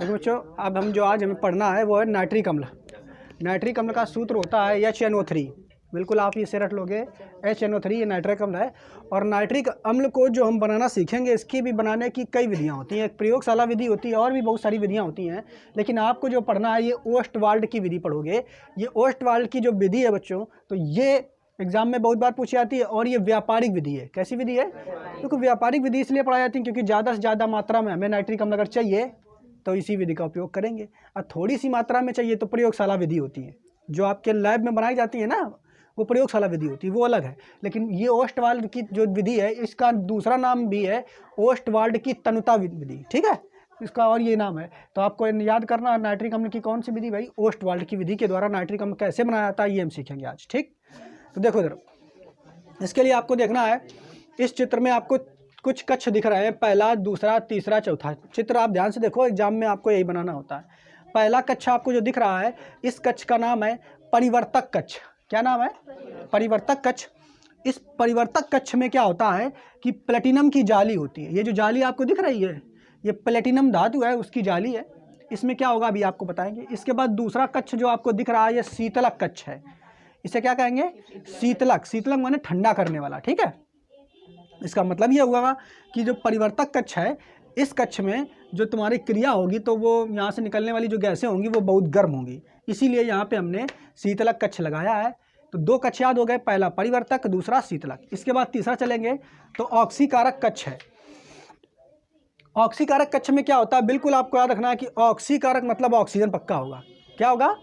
देखो बच्चों, अब हम जो आज हमें पढ़ना है वो है नाइट्रिक अम्ल। नाइट्रिक अम्ल का सूत्र होता है HNO3। बिल्कुल आप इसे रट लोगे, HNO3 ये नाइट्रिक अम्ल है। और नाइट्रिक अम्ल को जो हम बनाना सीखेंगे, इसकी भी बनाने की कई विधियाँ होती हैं। एक प्रयोगशाला विधि होती है और भी बहुत सारी विधियाँ होती हैं, लेकिन आपको जो पढ़ना है ये ओस्टवाल्ड की विधि पढ़ोगे। ये ओस्टवाल्ड की जो विधि है बच्चों, तो ये एग्जाम में बहुत बार पूछी जाती है। और ये व्यापारिक विधि है। कैसी विधि है? क्योंकि व्यापारिक विधि इसलिए पढ़ाई जाती है क्योंकि ज़्यादा से ज़्यादा मात्रा में हमें नाइट्रिक अम्ल अगर चाहिए तो इसी विधि का उपयोग करेंगे, और थोड़ी सी मात्रा में चाहिए तो प्रयोगशाला विधि होती है। जो आपके लैब में बनाई जाती है ना, वो प्रयोगशाला विधि होती है, वो अलग है। लेकिन ये ओस्टवाल्ड की जो विधि है, इसका दूसरा नाम भी है ओस्टवाल्ड की तनुता विधि। ठीक है, इसका और ये नाम है। तो आपको याद करना, नाइट्रिक अम्ल की कौन सी विधि भाई? ओस्टवाल्ड की विधि के द्वारा नाइट्रिक अम्ल कैसे बनाया जाता है ये हम सीखेंगे आज। ठीक, तो देखो इधर, इसके लिए आपको देखना है, इस चित्र में आपको कुछ कक्ष दिख रहे हैं, पहला, दूसरा, तीसरा, चौथा। चित्र आप ध्यान से देखो, एग्जाम में आपको यही बनाना होता है। पहला कक्ष आपको जो दिख रहा है, इस कक्ष का नाम है परिवर्तक कक्ष। क्या नाम है? परिवर्तक कक्ष। इस परिवर्तक कक्ष में क्या होता है कि प्लेटिनम की जाली होती है। ये जो जाली आपको दिख रही है, ये प्लेटिनम धातु है, उसकी जाली है। इसमें क्या होगा अभी आपको बताएंगे। इसके बाद दूसरा कक्ष जो आपको दिख रहा है, ये शीतलक कक्ष है। इसे क्या कहेंगे? शीतलक। शीतलक माने ठंडा करने वाला। ठीक है, इसका मतलब ये हुआ कि जो परिवर्तक कक्ष है, इस कक्ष में जो तुम्हारी क्रिया होगी तो वो यहाँ से निकलने वाली जो गैसें होंगी वो बहुत गर्म होंगी, इसीलिए यहाँ पे हमने शीतलक कक्ष लगाया है। तो दो कक्ष याद हो गए, पहला परिवर्तक, दूसरा शीतलक। इसके बाद तीसरा चलेंगे तो ऑक्सीकारक कक्ष है। ऑक्सीकारक कक्ष में क्या होता है, बिल्कुल आपको याद रखना है कि ऑक्सीकारक मतलब ऑक्सीजन पक्का होगा। क्या होगा?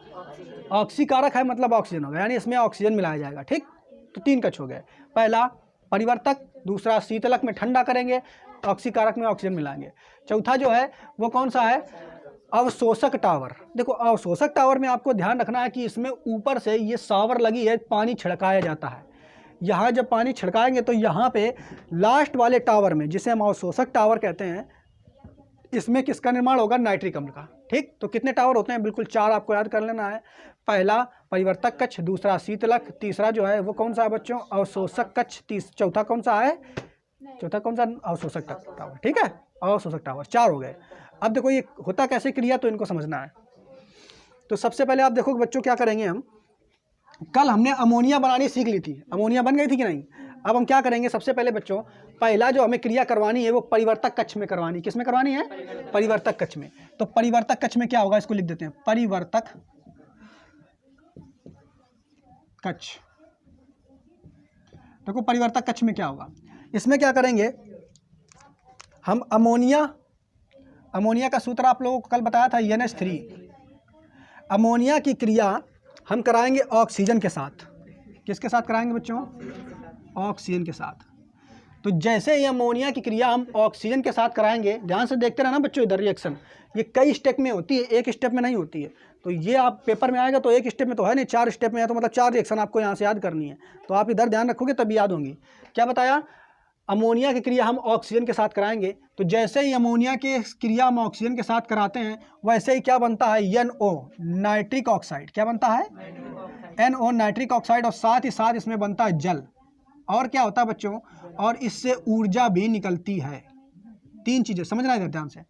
ऑक्सीकारक है मतलब ऑक्सीजन होगा, यानी इसमें ऑक्सीजन मिलाया जाएगा। ठीक, तो तीन कक्ष हो गए, पहला परिवर्तक, दूसरा शीतलक में ठंडा करेंगे, ऑक्सीकारक में ऑक्सीजन मिलाएंगे। चौथा जो है वो कौन सा है? अवशोषक टावर। देखो, अवशोषक टावर में आपको ध्यान रखना है कि इसमें ऊपर से ये शावर लगी है, पानी छिड़काया जाता है। यहाँ जब पानी छिड़काएंगे तो यहाँ पे लास्ट वाले टावर में, जिसे हम अवशोषक टावर कहते हैं, इसमें किसका निर्माण होगा? नाइट्रिक अम्ल का। ठीक, तो कितने टावर होते हैं? बिल्कुल 4 आपको याद कर लेना है। पहला परिवर्तक कक्ष, दूसरा शीतलक, तीसरा जो है वो कौन सा है बच्चों? अवशोषक कक्ष, चौथा कौन सा है? चौथा कौन सा? अवशोषक टावर। ठीक है, अवशोषक टावर 4 हो गए। अब देखो ये होता कैसे क्रिया, तो इनको समझना है। तो सबसे पहले आप देखो बच्चों क्या करेंगे हम, कल हमने अमोनिया बनानी सीख ली थी, अमोनिया बन गई थी कि नहीं? अब हम क्या करेंगे, सबसे पहले बच्चों पहला जो हमें क्रिया करवानी है वो परिवर्तक कक्ष में करवानी है। किस में करवानी है? परिवर्तक कक्ष में। तो परिवर्तक कक्ष में क्या होगा, इसको लिख देते हैं, परिवर्तक कक्ष। देखो परिवर्तक कक्ष में क्या होगा, इसमें क्या करेंगे हम, अमोनिया का सूत्र आप लोगों को कल बताया था, NH3। अमोनिया की क्रिया हम कराएंगे ऑक्सीजन के साथ। किसके साथ कराएंगे बच्चों? ऑक्सीजन के साथ। तो जैसे ही अमोनिया की क्रिया हम ऑक्सीजन के साथ कराएंगे, ध्यान से देखते रहना बच्चों, इधर रिएक्शन ये कई स्टेप में होती है, एक स्टेप में नहीं होती है। तो ये आप पेपर में आएगा तो एक स्टेप में तो है नहीं, 4 स्टेप में है, तो मतलब 4 रिएक्शन आपको यहाँ से याद करनी है। तो आप इधर ध्यान रखोगे तभी याद होंगी। क्या बताया? अमोनिया की क्रिया हम ऑक्सीजन के साथ कराएंगे, तो जैसे ही अमोनिया की क्रिया हम ऑक्सीजन के साथ कराते हैं, वैसे ही क्या बनता है? NO, nitric oxide. क्या बनता है? NO, nitric oxide. और साथ ही साथ इसमें बनता है जल। और क्या होता है बच्चों? और इससे ऊर्जा भी निकलती है। 3 चीजें समझना इधर ध्यान से,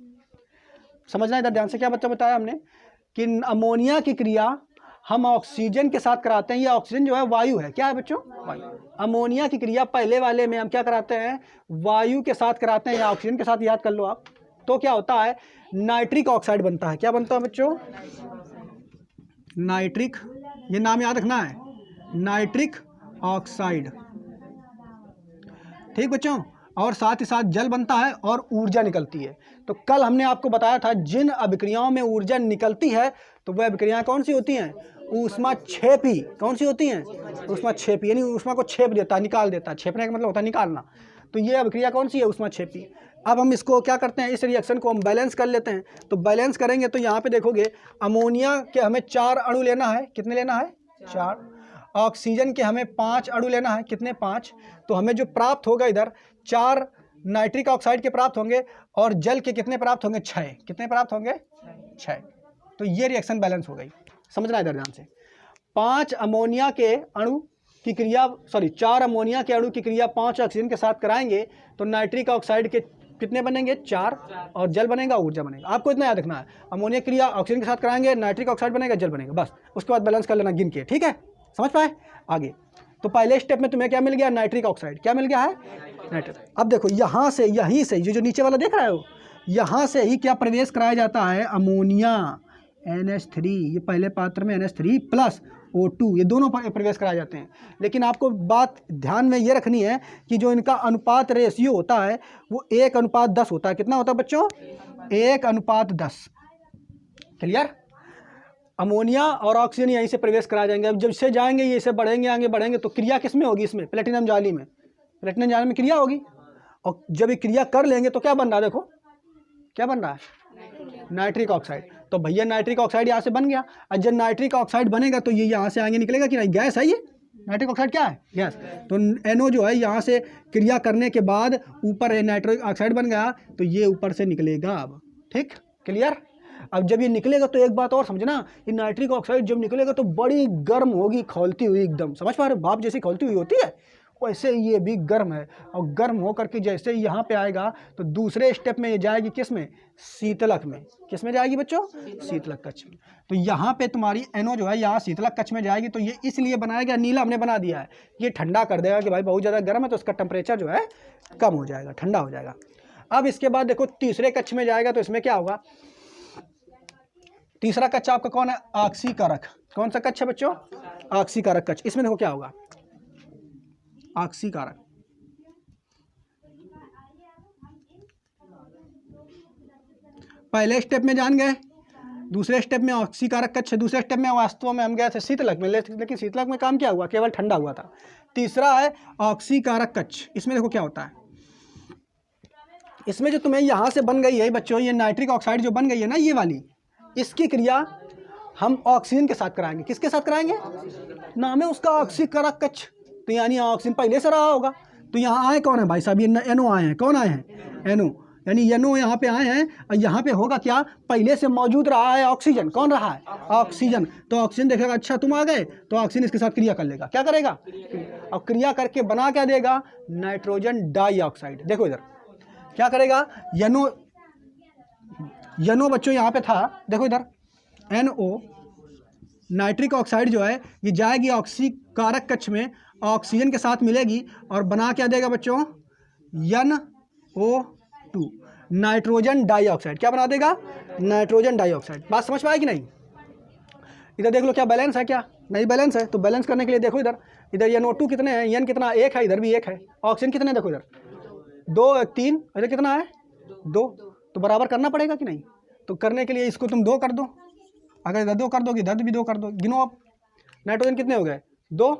समझना इधर ध्यान से। क्या बच्चा बताया हमने कि अमोनिया की क्रिया हम ऑक्सीजन के साथ कराते हैं। ये ऑक्सीजन जो है वायु है। क्या है बच्चों? वायु। अमोनिया की क्रिया पहले वाले में हम क्या कराते हैं? वायु के साथ कराते हैं या ऑक्सीजन के साथ, याद कर लो आप। तो क्या होता है? नाइट्रिक ऑक्साइड बनता है। क्या बनता है बच्चों? नाइट्रिक, ये नाम याद रखना है, नाइट्रिक ऑक्साइड। ठीक बच्चों, और साथ ही साथ जल बनता है और ऊर्जा निकलती है। तो कल हमने आपको बताया था जिन अभिक्रियाओं में ऊर्जा निकलती है तो वह अभिक्रियाएं कौन सी होती हैं? ऊष्माक्षेपी। कौन सी होती हैं? ऊष्माक्षेपी, यानी ऊष्मा को छेप देता है, निकाल देता है। छेपने का मतलब होता है निकालना। तो ये अभिक्रिया कौन सी है? ऊष्माक्षेपी। अब हम इसको क्या करते हैं, इस रिएक्शन को हम बैलेंस कर लेते हैं। तो बैलेंस करेंगे तो यहाँ पे देखोगे अमोनिया के हमें 4 अणु लेना है। कितने लेना है? 4। ऑक्सीजन के हमें 5 अणु लेना है। कितने? 5। तो हमें जो प्राप्त होगा इधर 4 नाइट्रिक ऑक्साइड के प्राप्त होंगे, और जल के कितने प्राप्त होंगे? 6। कितने प्राप्त होंगे? 6। तो ये रिएक्शन बैलेंस हो गई। समझना इधर ध्यान से। 5 अमोनिया के अणु की क्रिया, 4 अमोनिया के अणु की क्रिया 5 ऑक्सीजन के साथ कराएंगे तो नाइट्रिक ऑक्साइड के कितने बनेंगे 4, और जल बनेगा ऊर्जा बनेगा। आपको इतना याद रखना है, अमोनिया क्रिया ऑक्सीजन के साथ कराएंगे, नाइट्रिक ऑक्साइड बनेगा, जल बनेगा, बस उसके बाद बैलेंस कर लेना गिन के, ठीक है, समझ पाए। आगे तो पहले स्टेप में तुम्हें क्या मिल गया, नाइट्रिक ऑक्साइड, क्या मिल गया है, नाइट्रिक। अब देखो यहाँ से, यहीं से जो नीचे वाला देख रहे हो, यहाँ से ही क्या प्रवेश कराया जाता है, अमोनिया NH3, ये पहले पात्र में NH3 प्लस O2, ये दोनों प्रवेश कराए जाते हैं। लेकिन आपको बात ध्यान में ये रखनी है कि जो इनका अनुपात रेशियो होता है वो 1:10 होता है। कितना होता है बच्चों, 1:10। क्लियर। अमोनिया और ऑक्सीजन यहीं से प्रवेश कराए जाएंगे। अब जब से जाएंगे ये से बढ़ेंगे, आगे बढ़ेंगे, तो क्रिया किस में होगी, इसमें प्लेटिनम जाली में, प्लेटिनम जाली में क्रिया होगी। और जब ये क्रिया कर लेंगे तो क्या बन रहा है, देखो क्या बन रहा है, नाइट्रिक ऑक्साइड। तो भैया नाइट्रिक ऑक्साइड यहाँ से बन गया। और जब नाइट्रिक ऑक्साइड बनेगा तो ये यहाँ से आगे निकलेगा कि नहीं, गैस है ये, नाइट्रिक ऑक्साइड क्या है, गैस। तो NO जो है यहाँ से क्रिया करने के बाद ऊपर नाइट्रिक ऑक्साइड बन गया, तो ये ऊपर से निकलेगा अब, ठीक, क्लियर। अब जब ये निकलेगा तो एक बात और समझना, ये नाइट्रिक ऑक्साइड जब निकलेगा तो बड़ी गर्म होगी, खौलती हुई एकदम, समझ पा रहे हो, भाप जैसी खौलती हुई होती है, वैसे ये भी गर्म है। और गर्म होकर के जैसे यहाँ पे आएगा तो दूसरे स्टेप में ये जाएगी किस में, शीतलक में। किस में जाएगी बच्चों, शीतलक कक्ष में। तो यहाँ पे तुम्हारी NO जो है यहाँ शीतलक कक्ष में जाएगी। तो ये इसलिए बनाया गया, नीला हमने बना दिया है, ये ठंडा कर देगा कि भाई बहुत ज़्यादा गर्म है तो उसका टेम्परेचर जो है कम हो जाएगा, ठंडा हो जाएगा। अब इसके बाद देखो तीसरे कक्ष में जाएगा तो इसमें क्या होगा, तीसरा कक्ष आपका कौन है, ऑक्सीकारक। कौन सा कक्ष है बच्चों, ऑक्सीकारक कक्ष। इसमें देखो क्या होगा, ऑक्सीकारक। पहले स्टेप में जान गए, दूसरे स्टेप में ऑक्सीकारक कक्ष, दूसरे स्टेप में वास्तव में हम गए थे शीतलक में, लेकिन शीतलक में काम क्या हुआ, केवल ठंडा हुआ था। तीसरा है ऑक्सीकारक कक्ष। इसमें देखो क्या होता है, इसमें जो तुम्हें यहाँ से बन गई है बच्चों, ये नाइट्रिक ऑक्साइड जो बन गई है ना ये वाली, इसकी क्रिया हम ऑक्सीजन के साथ कराएंगे। किसके साथ कराएंगे, नाम है उसका ऑक्सीकारक कक्ष। तो यानी ऑक्सीजन पहले से रहा होगा। तो यहाँ आए कौन है भाई साहब, ये NO आए हैं। कौन आए हैं, NO, यानी NO यहाँ पे आए हैं। और यहाँ पे होगा क्या, पहले से मौजूद रहा है ऑक्सीजन। कौन रहा है, ऑक्सीजन। तो ऑक्सीजन देखेगा अच्छा तुम आ गए, तो ऑक्सीजन इसके साथ क्रिया कर लेगा। क्या करेगा, और क्रिया करके बना क्या देगा, नाइट्रोजन डाइऑक्साइड। देखो इधर क्या करेगा, NO बच्चों यहाँ पे था, देखो इधर NO, नाइट्रिक ऑक्साइड जो है ये जाएगी ऑक्सीकारक कक्ष में, ऑक्सीजन के साथ मिलेगी और बना क्या देगा बच्चों, NO2, नाइट्रोजन डाइऑक्साइड। क्या बना देगा, नाइट्रोजन डाइऑक्साइड। बात समझ पाए कि नहीं। इधर देख लो क्या बैलेंस है, क्या नहीं बैलेंस है। तो बैलेंस करने के लिए देखो इधर, इधर NO2 कितने हैं, N कितना, 1 है, इधर भी 1 है। ऑक्सीजन कितने, देखो इधर 2 3, इधर कितना है 2। तो बराबर करना पड़ेगा कि नहीं। तो करने के लिए इसको तुम 2 कर दो, अगर इधर 2 कर दोगे इधर भी 2 कर दो। गिनो अब, नाइट्रोजन कितने हो गए 2,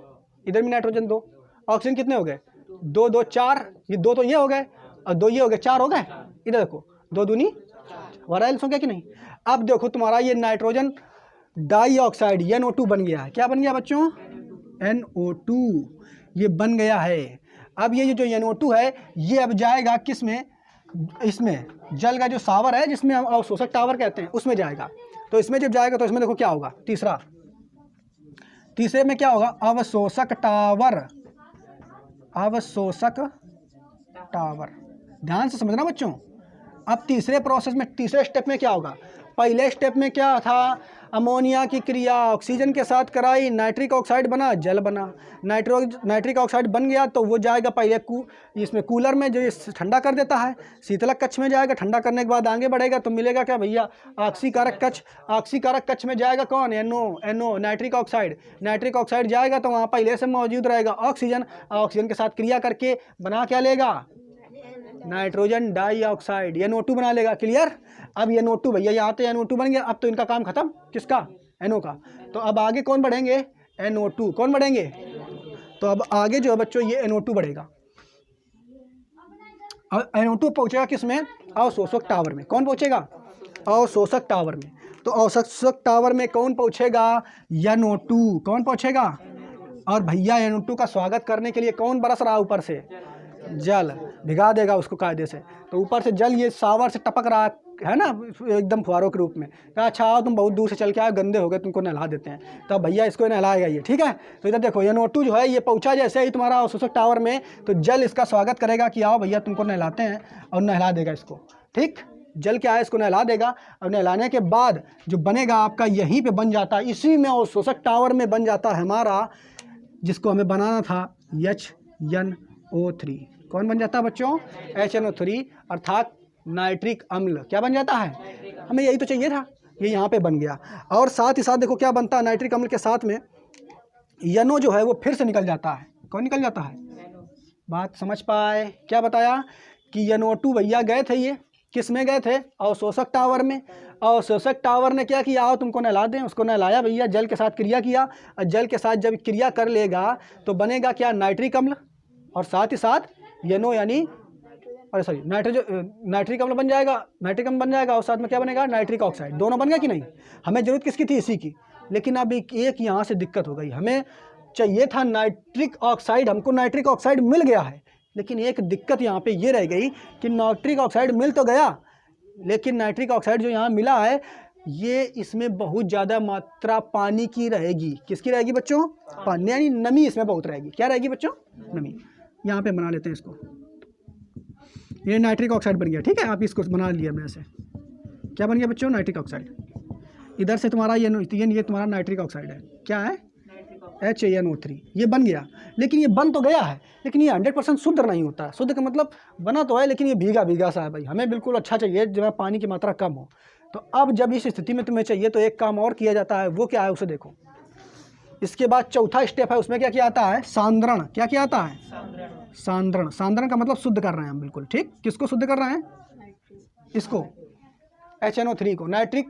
इधर भी नाइट्रोजन 2, ऑक्सीजन कितने हो गए 2 2 4, ये 2 तो ये हो गए और 2 ये हो गए, 4 हो गए। इधर देखो 2 दूनी वराइल्स हो गया कि नहीं। अब देखो तुम्हारा ये नाइट्रोजन डाइऑक्साइड NO2 बन गया है। क्या बन गया बच्चों, NO2 ये बन गया है। अब ये जो NO2 है ये अब जाएगा किस में, इसमें जल का जो सावर है जिसमें हम अवशोषक टावर कहते हैं उसमें जाएगा। तो इसमें जब जाएगा तो इसमें देखो क्या होगा, तीसरे में क्या होगा, अवशोषक टावर। अवशोषक टावर, ध्यान से समझना बच्चों। अब तीसरे प्रोसेस में, तीसरे स्टेप में क्या होगा, पहले स्टेप में क्या था, अमोनिया की क्रिया ऑक्सीजन के साथ कराई, नाइट्रिक ऑक्साइड बना, जल बना। नाइट्रिक ऑक्साइड बन गया तो वो जाएगा पहले इसमें कूलर में, जो ये ठंडा कर देता है, शीतलक कक्ष में जाएगा। ठंडा करने के बाद आगे बढ़ेगा तो मिलेगा क्या भैया, ऑक्सीकारक कक्ष। ऑक्सीकारक कक्ष में जाएगा कौन, NO nitric oxide. Nitric oxide जाएगा तो वहाँ पहले से मौजूद रहेगा ऑक्सीजन। ऑक्सीजन के साथ क्रिया करके बना क्या लेगा, नाइट्रोजन डाइऑक्साइड, NO2 बना लेगा। क्लियर। अब NO2 भैया यहाँ तो NO2 बन गया, अब तो इनका काम खत्म, किसका, NO का। तो अब आगे कौन बढ़ेंगे, NO2। कौन बढ़ेंगे, तो अब आगे जो है बच्चों ये NO2 बढ़ेगा। अब NO2 पहुँचेगा किस में, अवशोषक टावर में। कौन पहुँचेगा, अवशोषक टावर में। तो अवशोषक टावर में कौन पहुँचेगा, NO2। कौन पहुँचेगा, और भैया NO2 का स्वागत करने के लिए कौन बरस रहा ऊपर से, जल। भिगा देगा उसको कायदे से। तो ऊपर से जल ये सावर से टपक रहा है है ना, एकदम फुहारों के रूप में। कहा अच्छा आओ तुम बहुत दूर से चल के आओ, गंदे हो गए, तुमको नहला देते हैं। तो भैया इसको नहलाएगा ये, ठीक है। तो इधर देखो ये NO2 जो है ये पहुंचा जैसे ही तुम्हारा अवशोषक टावर में, तो जल इसका स्वागत करेगा कि आओ भैया तुमको नहलाते हैं, और नहला देगा इसको, ठीक। जल क्या है, इसको नहला देगा, और नहलाने के बाद जो बनेगा आपका यहीं पे बन जाता है, इसी में अवशोषक टावर में बन जाता है हमारा, जिसको हमें बनाना था HNO3। कौन बन जाता है बच्चों, HNO3, अर्थात नाइट्रिक अम्ल। क्या बन जाता है, हमें यही तो चाहिए था, ये यहाँ पे बन गया। और साथ ही साथ देखो क्या बनता है, नाइट्रिक अम्ल के साथ में NO जो है वो फिर से निकल जाता है। कौन निकल जाता है, बात समझ पाए। क्या बताया कि NO2 भैया गए थे, ये किस में गए थे, अवशोषक टावर में। अवशोषक टावर ने क्या किया, आओ तुमको नहला दें, उसको नहलाया भैया, जल के साथ क्रिया किया, और जल के साथ जब क्रिया कर लेगा तो बनेगा क्या, नाइट्रिक अम्ल, और साथ ही साथ NO यानी अरे सॉरी नाइट्रिक अम्ल बन जाएगा, नाइट्रिक अम्ल बन जाएगा, और साथ में क्या बनेगा, नाइट्रिक ऑक्साइड। दोनों बन गया कि नहीं। हमें जरूरत किसकी थी, इसी की। लेकिन अब एक यहाँ से दिक्कत हो गई, हमें चाहिए था नाइट्रिक ऑक्साइड, हमको नाइट्रिक ऑक्साइड मिल गया है, लेकिन एक दिक्कत यहाँ पे ये रह गई कि नाइट्रिक ऑक्साइड मिल तो गया, लेकिन नाइट्रिक ऑक्साइड जो यहाँ मिला है ये इसमें बहुत ज़्यादा मात्रा पानी की रहेगी। किसकी रहेगी बच्चों, पानी, यानी नमी इसमें बहुत रहेगी। क्या रहेगी बच्चों, नमी। यहाँ पे बना लेते हैं इसको, ये नाइट्रिक ऑक्साइड बन गया, ठीक है। आप इसको बना लिया मैं से, क्या बन गया बच्चों, नाइट्रिक ऑक्साइड। इधर से तुम्हारा ये तुम्हारा नाइट्रिक ऑक्साइड है, क्या है, HNO3, ये बन गया। लेकिन ये बन तो गया है, लेकिन ये 100% शुद्ध नहीं होता है। शुद्ध का मतलब बना तो है, लेकिन ये भीगा भीगा सा है भाई। हमें बिल्कुल अच्छा चाहिए जब पानी की मात्रा कम हो। तो अब जब इस स्थिति में तुम्हें चाहिए तो एक काम और किया जाता है, वो क्या है उसे देखो। इसके बाद चौथा स्टेप है, उसमें क्या किया आता है, सांद्रण। क्या किया आता है, सांद्रण। सांद्रण का मतलब शुद्ध कर रहे हैं हम, बिल्कुल ठीक। किसको शुद्ध कर रहे हैं, इसको HNO3 को, नाइट्रिक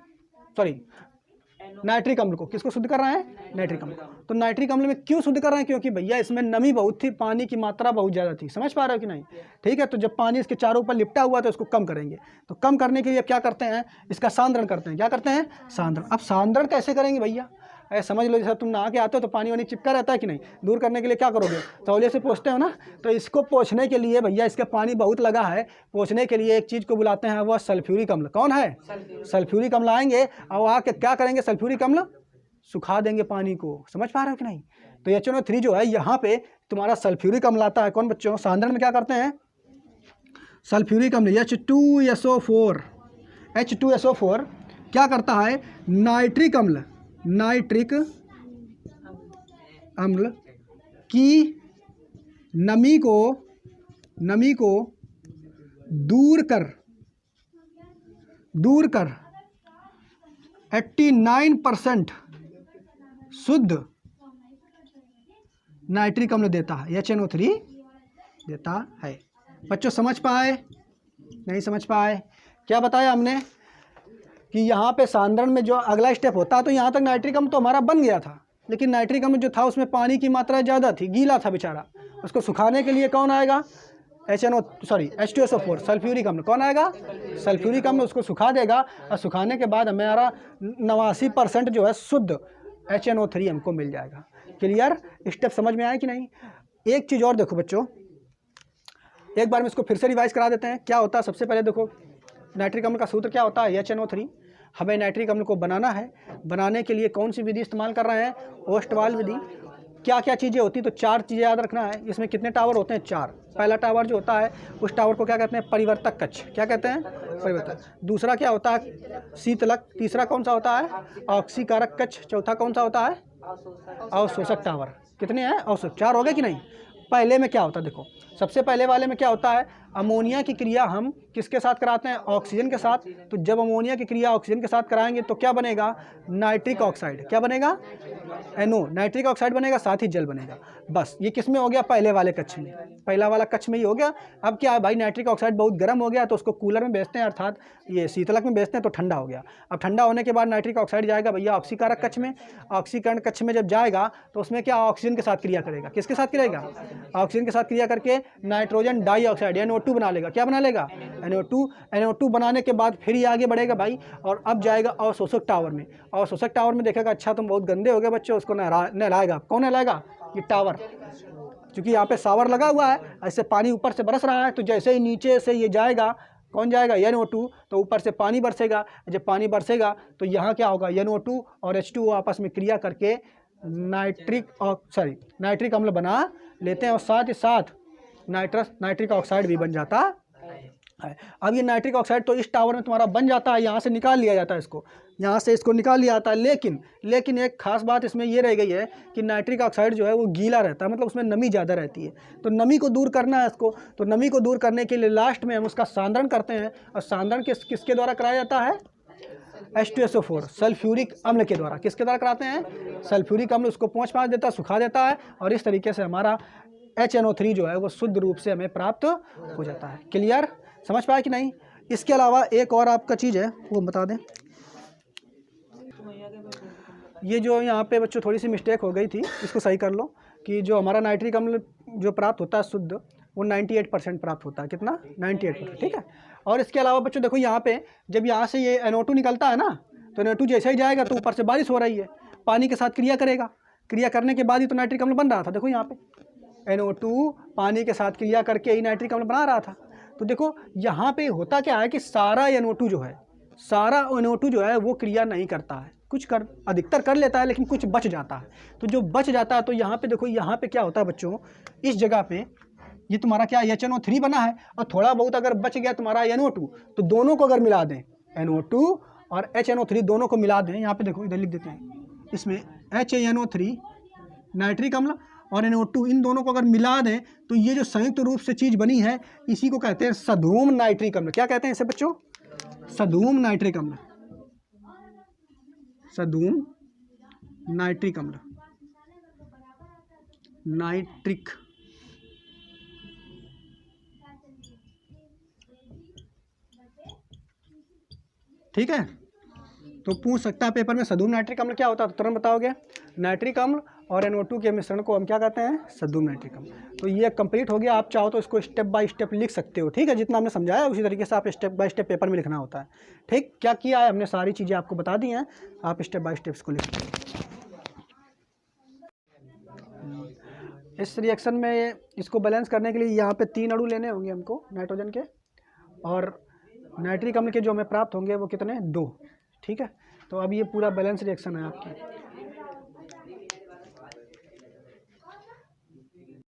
अम्ल को। किसको शुद्ध कर रहे हैं, नाइट्रिक अम्ल। तो नाइट्रिक अम्ल में क्यों शुद्ध कर रहे हैं, क्योंकि भैया इसमें नमी बहुत थी, पानी की मात्रा बहुत ज़्यादा थी। समझ पा रहे हो कि नहीं, ठीक है। तो जब पानी इसके चारों ऊपर लिपटा हुआ तो इसको कम करेंगे। तो कम करने के लिए क्या करते हैं, इसका सांद्रण करते हैं। क्या करते हैं, सांद्रण। अब सांद्रण कैसे करेंगे भैया, ऐसे समझ लो जैसे तुम नहा के आते हो तो पानी वानी चिपका रहता है कि नहीं, दूर करने के लिए क्या करोगे, तौलिए से पोंछते हो ना। तो इसको पोंछने के लिए भैया, इसका पानी बहुत लगा है, पोंछने के लिए एक चीज़ को बुलाते हैं, वह सल्फ्यूरिक अम्ल। कौन है, सल्फ्यूरिक अम्ल आएंगे, और आके क्या करेंगे, सल्फ्यूरिक अम्ल सुखा देंगे पानी को। समझ पा रहे हो कि नहीं। तो HNO3 जो है यहाँ पे तुम्हारा सल्फ्यूरिक अम्ल आता है। कौन बच्चों, सांद्रण में क्या करते हैं, सल्फ्यूरिक अम्ल H2SO4। H2SO4 क्या करता है, नाइट्रिक अम्ल की नमी को दूर कर 89% शुद्ध नाइट्रिक अम्ल देता है, HNO3 देता है। बच्चों समझ पाए, नहीं समझ पाए। क्या बताया हमने कि यहाँ पे सांद्रण में जो अगला स्टेप होता है, तो यहाँ तक नाइट्रिक अम्ल तो हमारा बन गया था, लेकिन नाइट्रिक अम्ल जो था उसमें पानी की मात्रा ज़्यादा थी, गीला था बेचारा। उसको सुखाने के लिए कौन आएगा, H2SO4 सल्फ्यूरिक अम्ल। कौन आएगा, सल्फ्यूरिक अम्ल। उसको सुखा देगा, और सुखाने के बाद हमारा 89% जो है शुद्ध HNO3 हमको मिल जाएगा। क्लियर, स्टेप समझ में आया कि नहीं। एक चीज़ और देखो बच्चों, एक बार में इसको फिर से रिवाइज करा देते हैं। क्या होता है, सबसे पहले देखो नाइट्रिक अम्ल का सूत्र क्या होता है, HNO3। हमें नाइट्रिक अम्ल को बनाना है, बनाने के लिए कौन सी विधि इस्तेमाल कर रहे हैं, ओस्टवाल विधि। क्या क्या चीज़ें होती, तो 4 चीज़ें याद रखना है। इसमें कितने टावर होते हैं, 4। पहला टावर जो होता है उस टावर को क्या कहते हैं, परिवर्तक कक्ष। क्या कहते हैं, परिवर्तक। दूसरा क्या होता है, शीतलक। तीसरा कौन सा होता है, ऑक्सीकारक कक्ष। चौथा कौन सा होता है, अवशोषक टावर। कितने हैं, अवशोषक 4 हो गए कि नहीं। पहले में क्या होता है, देखो सबसे पहले वाले में क्या होता है, अमोनिया की क्रिया हम किसके साथ कराते हैं, ऑक्सीजन के साथ। तो जब अमोनिया की क्रिया ऑक्सीजन के साथ कराएंगे तो क्या बनेगा, नाइट्रिक ऑक्साइड। क्या बनेगा, NO, नाइट्रिक ऑक्साइड बनेगा, साथ ही जल बनेगा। बस ये किस में हो गया, पहले वाले कक्ष में, पहला वाला कक्ष में ही हो गया। अब क्या है भाई, नाइट्रिक ऑक्साइड बहुत गर्म हो गया तो उसको कूलर में बेचते हैं, अर्थात ये शीतलक में बेचते हैं, तो ठंडा हो गया। अब ठंडा होने के बाद नाइट्रिक ऑक्साइड जाएगा भैया ऑक्सीकारक कक्ष में। ऑक्सीकरण कक्ष में जब जाएगा तो उसमें क्या, ऑक्सीजन के साथ क्रिया करेगा। किसके साथ करेगा, ऑक्सीजन के साथ क्रिया करके नाइट्रोजन डाइऑक्साइड NO2 बना लेगा। क्या बना लेगा, NO2 बनाने के बाद फिर ये आगे बढ़ेगा भाई, और अब जाएगा अवशोषक टावर में। अवशोषक टावर में देखेगा, अच्छा तुम बहुत गंदे हो गए बच्चों, उसको नहलाएगा। कौन नहलाएगा, ये टावर। क्योंकि यहाँ पे शावर लगा हुआ है, ऐसे पानी ऊपर से बरस रहा है, तो जैसे ही नीचे से ये जाएगा कौन जाएगा, NO2, तो ऊपर से पानी बरसेगा। जब पानी बरसेगा तो यहाँ क्या होगा, NO2 और H2O आपस में क्रिया करके नाइट्रिक अम्ल बना लेते हैं और साथ ही साथ नाइट्रिक ऑक्साइड भी बन जाता है। अब ये नाइट्रिक ऑक्साइड तो इस टावर में तुम्हारा बन जाता है, यहाँ से निकाल लिया जाता है इसको, यहाँ से इसको निकाल लिया जाता है। लेकिन एक खास बात इसमें ये रह गई है कि नाइट्रिक ऑक्साइड जो है वो गीला रहता है, मतलब उसमें नमी ज़्यादा रहती है। तो नमी को दूर करना है इसको, तो नमी को दूर करने के लिए लास्ट में हम उसका सांद्रण करते हैं। और सांद्रण किसके द्वारा कराया जाता है, H2SO4 सल्फ्यूरिक अम्ल के द्वारा। किसके द्वारा कराते हैं, सल्फ्यूरिक अम्ल उसको पोंछ देता है, सुखा देता है, और इस तरीके से हमारा HNO3 जो है वो शुद्ध रूप से हमें प्राप्त हो जाता है। क्लियर, समझ पाए कि नहीं। इसके अलावा एक और आपका चीज़ है वो बता दें। ये जो यहाँ पे बच्चों थोड़ी सी मिस्टेक हो गई थी, इसको सही कर लो कि जो हमारा नाइट्रिक अम्ल जो प्राप्त होता है शुद्ध, वो 98% प्राप्त होता है। कितना, 98%, ठीक है। और इसके अलावा बच्चों देखो यहाँ पे जब यहाँ से ये NO2 निकलता है ना, तो NO2 जैसे ही जाएगा तो ऊपर से बारिश हो रही है, पानी के साथ क्रिया करेगा, क्रिया करने के बाद ही तो नाइट्रिक अम्ल बन रहा था। देखो यहाँ पे NO2 पानी के साथ क्रिया करके ही नाइट्रिक अम्ल बना रहा था। तो देखो यहाँ पे होता क्या है कि सारा NO2 जो है वो क्रिया नहीं करता है, अधिकतर कर लेता है, लेकिन कुछ बच जाता है। तो जो बच जाता है तो यहाँ पे देखो, यहाँ पे क्या होता है बच्चों, इस जगह पे ये तुम्हारा क्या HNO3 बना है, और थोड़ा बहुत अगर बच गया तुम्हारा NO2, तो दोनों को अगर मिला दें, NO2 और HNO3 दोनों को मिला दें, यहाँ पे देखो इधर लिख देते हैं, इसमें HNO3 नाइट्रिक अम्ल और NO2 इन दोनों को अगर मिला दें, तो ये जो संयुक्त रूप से चीज़ बनी है, इसी को कहते हैं सधूम नाइट्रिक अम्ल। क्या कहते हैं इसे बच्चों, सधूम नाइट्रिक अम्ल, सधूम नाइट्रिक अम्ल, नाइट्रिक। ठीक है, तो पूछ सकता है पेपर में सधूम नाइट्रिक अम्ल क्या होता है, तो तुरंत बताओगे। नाइट्रिक अम्ल और NO2 के मिश्रण को हम क्या कहते हैं, सधूम नाइट्रिक अम्ल। तो ये कंप्लीट हो गया। आप चाहो तो इसको स्टेप बाय स्टेप लिख सकते हो, ठीक है। जितना हमने समझाया उसी तरीके से आप स्टेप बाय स्टेप पेपर में लिखना होता है, ठीक। क्या किया है हमने, सारी चीज़ें आपको बता दी हैं, आप स्टेप बाय स्टेप इसको लिख। इस रिएक्शन में इसको बैलेंस करने के लिए यहाँ पे 3 अणु लेने होंगे हमको नाइट्रोजन के, और नाइट्रिक अम्ल के जो हमें प्राप्त होंगे वो कितने, 2, ठीक है। तो अब ये पूरा बैलेंस रिएक्शन है आपकी।